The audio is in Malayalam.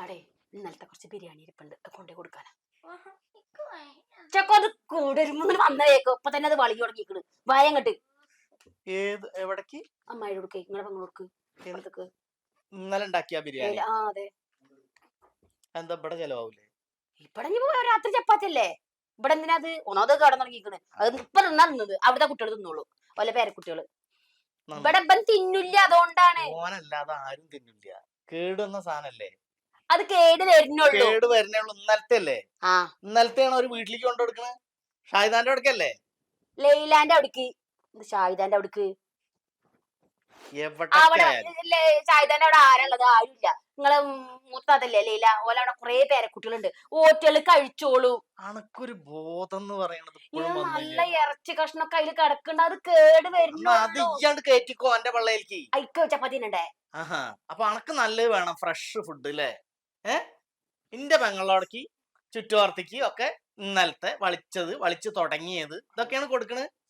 അടേ ഇന്നലത്തെ കുറച്ച് ബിരിയാണി ഇരിപ്പുണ്ട് കൊണ്ടേ കൊടുക്കാനാ. ആഹാ, ഇക്ക് വയ്യ. ചെക്കോ അത് കൂടരുമ്പോ വന്നേക്കോ ഇപ്പൊ തന്നെ അത് വളി തുടങ്ങിക്കണ് വായങ്ങട്ട്. ഏത് എവിടേക്ക്? അമ്മായിടെ കൊടുക്കേ നിങ്ങളെ പെങ്ങളോടുക്ക് ഇവിടത്തേക്ക്. ഇന്നലെ ഉണ്ടാക്കിയ ബിരിയാണി ആ അതെ. എന്താ ഇവിടെ ചെലവാവൂലേ? ഇവിടെ ഇനി രാത്രി ചപ്പാത്തി അല്ലേ? ഇവിടെ എന്തിനാ അത് ഒന്നാമത് കടന്നു തുടങ്ങിക്കണ്. അത് ഇപ്പൊ നിന്നാ നിന്നത് അവിടുത്തെ കുട്ടികൾ തിന്നോളൂ. വല്ല പേരക്കുട്ടികള് ഇവിടെ ഇപ്പം തിന്നില്ല. അതുകൊണ്ടാണ്. ഓനല്ലാതെ ആരും തിന്നില്ല. കേടുവന്ന സാധനല്ലേ? അത് കേട് വരുന്നുള്ളൂ. കേട് വരുന്നുള്ളൂ. ഇന്നലത്തെ അല്ലേ? ആ ഇന്നലത്തെയാണ് ഒരു വീട്ടിലേക്ക് കൊണ്ടു കൊടുക്കണത്. ഷാഹിദാന്റെ അവിടേക്കല്ലേ? ലൈലാന്റെ അവിടേക്ക്. ഷാഹിദാന്റെ അവിടേക്ക്. അവിടെ എവിടെ ഷാഹിദാന്റെ അവിടെ ആരുള്ളത്? ആരുമില്ല. നിങ്ങളെ മൂത്തതല്ലേ ലൈല? ഓല അവിടെ കുറെ പേരക്കുട്ടികളുണ്ട്. ഓറ്റകള് കഴിച്ചോളൂ. അനക്കൊരു ബോധം എന്ന് പറയണത് നല്ല ഇറച്ചി കഷ്ണൊക്കെ അതിൽ കിടക്കണ്ട. അത് കേട് അത് വരുന്നുള്ളൂ. ഇയ്യാണ്ട് കയറ്റിക്കോ എന്റെ പള്ളയിലേക്ക്. അയക്കോ ചപ്പാത്തി ഉണ്ടേ. ആഹാ, അപ്പൊ അനക്ക് നല്ലത് വേണം, ഫ്രഷ് ഫുഡ് അല്ലേ? ഇന്റെ പെങ്ങളോടക്ക് ചുറ്റുവാർത്തിക്ക് ഒക്കെ ഇന്നലത്തെ വളിച്ചത് വളിച്ചു തുടങ്ങിയത് ഇതൊക്കെയാണ് കൊടുക്കണത്.